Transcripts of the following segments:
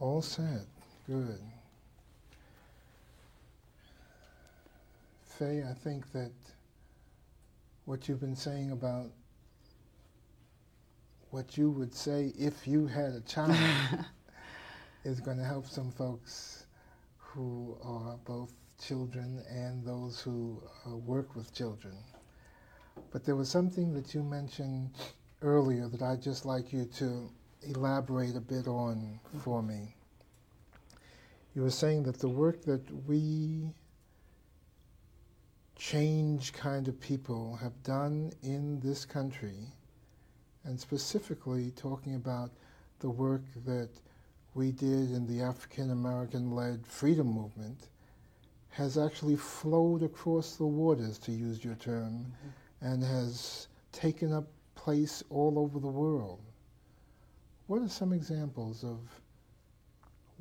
All set. Good. Faye, I think that what you've been saying about what you would say if you had a child is going to help some folks who are both children and those who work with children. But there was something that you mentioned earlier that I'd just like you to elaborate a bit on for me. You were saying that the work that we change kind of people have done in this country, and specifically talking about the work that we did in the African American-led freedom movement, has actually flowed across the waters, to use your term, and has taken up place all over the world. What are some examples of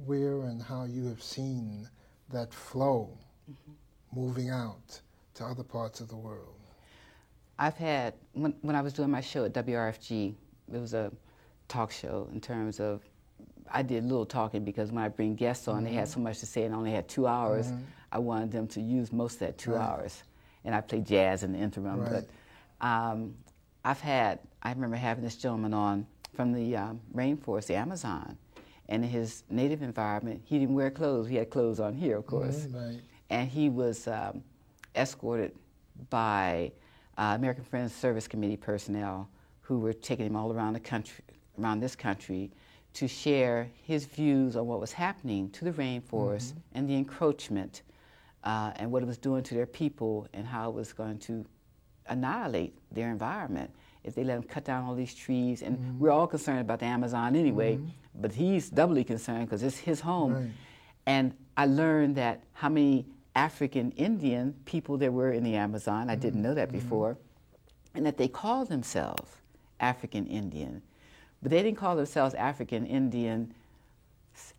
where and how you have seen that flow moving out to other parts of the world? I've had, when I was doing my show at WRFG, it was a talk show in terms of, I did little talking because when I bring guests on, they had so much to say and I only had 2 hours. I wanted them to use most of that 2 hours. And I played jazz in the interim. But I remember having this gentleman on from the rainforest, the Amazon. And in his native environment, he didn't wear clothes. He had clothes on here, of course. And he was escorted by American Friends Service Committee personnel who were taking him all around the country, around this country, to share his views on what was happening to the rainforest and the encroachment and what it was doing to their people and how it was going to annihilate their environment if they let them cut down all these trees. And we're all concerned about the Amazon anyway, but he's doubly concerned because it's his home. And I learned that how many African Indian people there were in the Amazon. I didn't know that before. And that they called themselves African Indian. But they didn't call themselves African Indian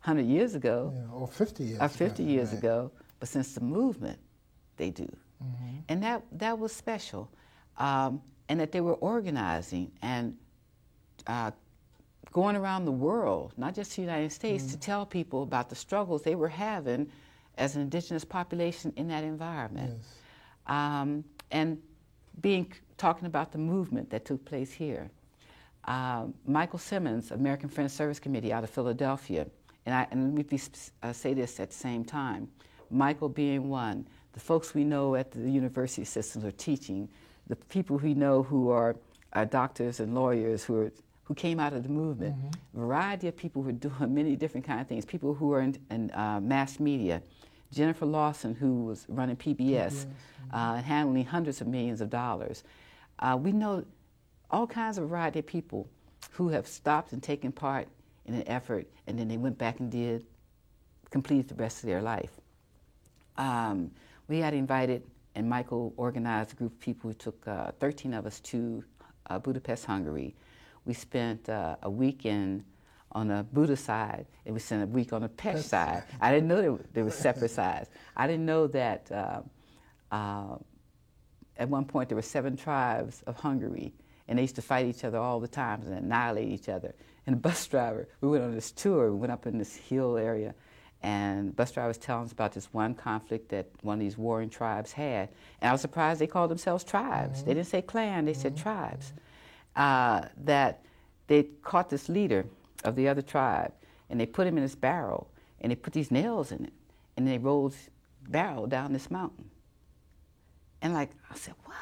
100 years ago. Or 50 years or 50 years ago. But since the movement, they do. And that was special. And that they were organizing and going around the world, not just the United States, to tell people about the struggles they were having as an indigenous population in that environment. And talking about the movement that took place here. Michael Simmons, American Friends Service Committee out of Philadelphia, and let me say this at the same time, Michael being one, the folks we know at the university systems are teaching, the people we know who are doctors and lawyers who came out of the movement, a variety of people who are doing many different kind of things, people who are in mass media, Jennifer Lawson, who was running PBS, handling hundreds of millions of dollars. We know all kinds of variety of people who have stopped and taken part in an effort, and then they went back and completed the rest of their life. We had invited, and Michael organized a group of people who took 13 of us to Budapest, Hungary. We spent a weekend on the Buddha side, and we spent a week on the Pest side. I didn't know there were separate sides. I didn't know that at one point there were 7 tribes of Hungary, and they used to fight each other all the time and annihilate each other. And the bus driver, we went on this tour, we went up in this hill area, and the bus driver was telling us about this one conflict that one of these warring tribes had. And I was surprised they called themselves tribes. They didn't say clan, they said tribes. That they caught this leader of the other tribe, and they put him in this barrel, and they put these nails in it, and they rolled the barrel down this mountain. And I said, what?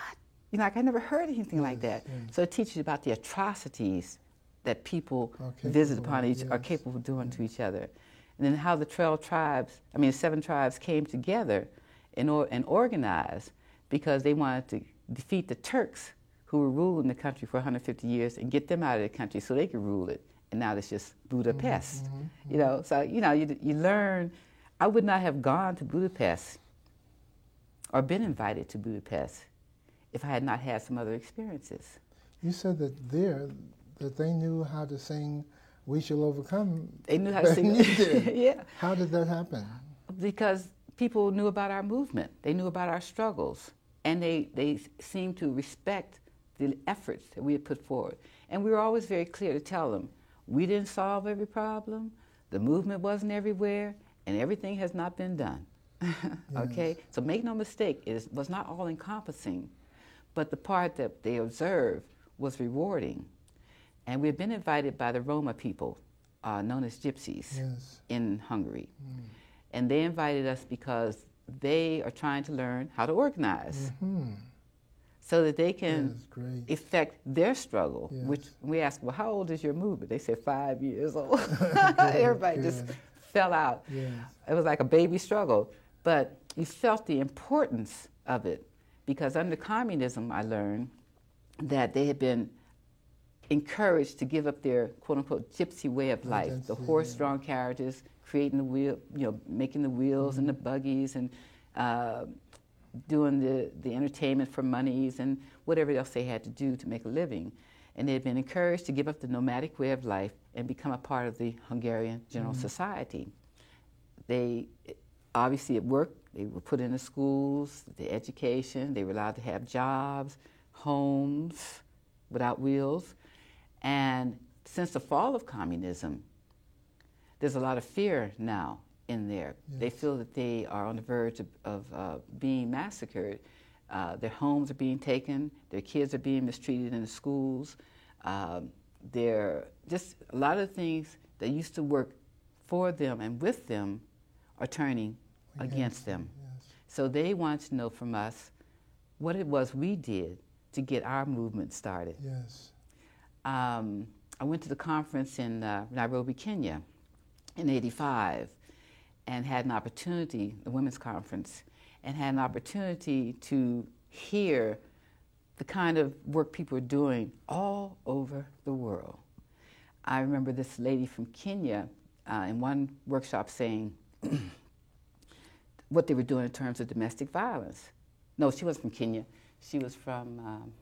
I never heard anything like that. So it teaches you about the atrocities that people visit upon are capable of doing to each other. And then how the 7 tribes came together and organized because they wanted to defeat the Turks who were ruling the country for 150 years and get them out of the country so they could rule it. And now it's just Budapest. So you learn. I would not have gone to Budapest or been invited to Budapest if I had not had some other experiences. You said that they knew how to sing "We Shall Overcome." They knew how to sing. Yeah. How did that happen? Because people knew about our movement. They knew about our struggles, and they seemed to respect the efforts that we had put forward. And we were always very clear to tell them, we didn't solve every problem. The movement wasn't everywhere, and everything has not been done. Okay? Yes. So make no mistake, it was not all encompassing, but the part that they observed was rewarding. And we had been invited by the Roma people, known as Gypsies, Yes. in Hungary. Mm. And they invited us because they are trying to learn how to organize Mm-hmm. so that they can Yes, great. affect their struggle. Yes. Which we asked, well, how old is your movement? They said 5 years old. Everybody just good. fell out. Yes. It was like a baby struggle. But you felt the importance of it because under communism, I learned that they had been encouraged to give up their quote-unquote gypsy way of life, the Identity, horse-drawn carriages, creating the wheel, making the wheels and the buggies and doing the entertainment for monies and whatever else they had to do to make a living. And they had been encouraged to give up the nomadic way of life and become a part of the Hungarian general society. They, obviously at work, they were put into schools, the education, they were allowed to have jobs, homes without wheels. And since the fall of communism, there's a lot of fear now in there. Yes. They feel that they are on the verge of being massacred. Their homes are being taken, their kids are being mistreated in the schools. They're just a lot of things that used to work for them and with them are turning against them. Yes. So they want to know from us what it was we did to get our movement started. Yes. I went to the conference in Nairobi, Kenya in '85 and had an opportunity, the women's conference, and had an opportunity to hear the kind of work people are doing all over the world. I remember this lady from Kenya in one workshop saying what they were doing in terms of domestic violence. No, she wasn't from Kenya. She was from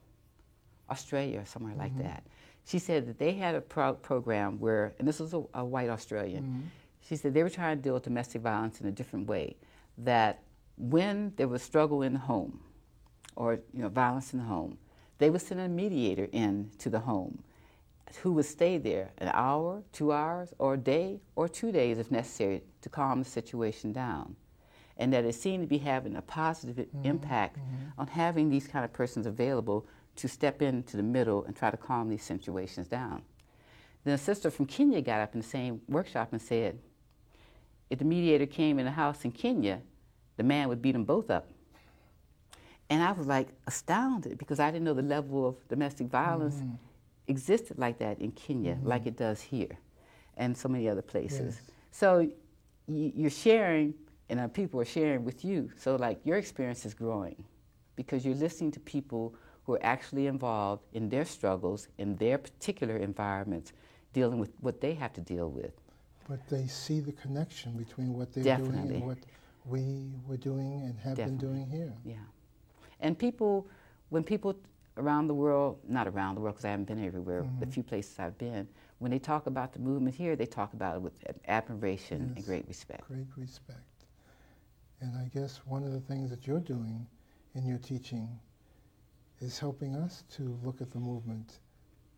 Australia or somewhere like that. She said that they had a program where, and this was a white Australian, she said they were trying to deal with domestic violence in a different way, that when there was struggle in the home or violence in the home, they would send a mediator into the home who would stay there an hour, 2 hours, or a day, or 2 days if necessary to calm the situation down. And that it seemed to be having a positive impact on having these kind of persons available to step into the middle and try to calm these situations down. Then a sister from Kenya got up in the same workshop and said, if the mediator came in the house in Kenya, the man would beat them both up. And I was like astounded because I didn't know the level of domestic violence existed like that in Kenya, like it does here and so many other places. Yes. So you're sharing, and people are sharing with you. So like your experience is growing because you're listening to people who are actually involved in their struggles, in their particular environments, dealing with what they have to deal with. But they see the connection between what they're doing Definitely. and what we were doing and have been doing here. Yeah. And people, when people around the world, not around the world because I haven't been everywhere, the few places I've been, when they talk about the movement here, they talk about it with admiration and great respect. Great respect. And I guess one of the things that you're doing in your teaching is helping us to look at the movement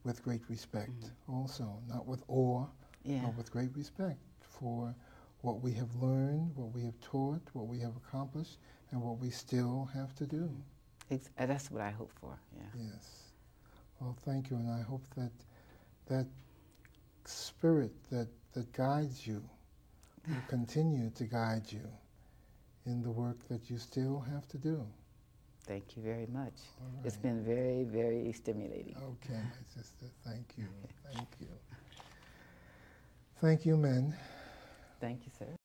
with great respect also, not with awe, but with great respect for what we have learned, what we have taught, what we have accomplished, and what we still have to do. That's what I hope for, yeah. Yes. Well, thank you, and I hope that that spirit that guides you will continue to guide you in the work that you still have to do. Thank you very much. All right. It's been very, very stimulating. Okay, my sister. Thank you. Thank you. Thank you, men. Thank you, sir.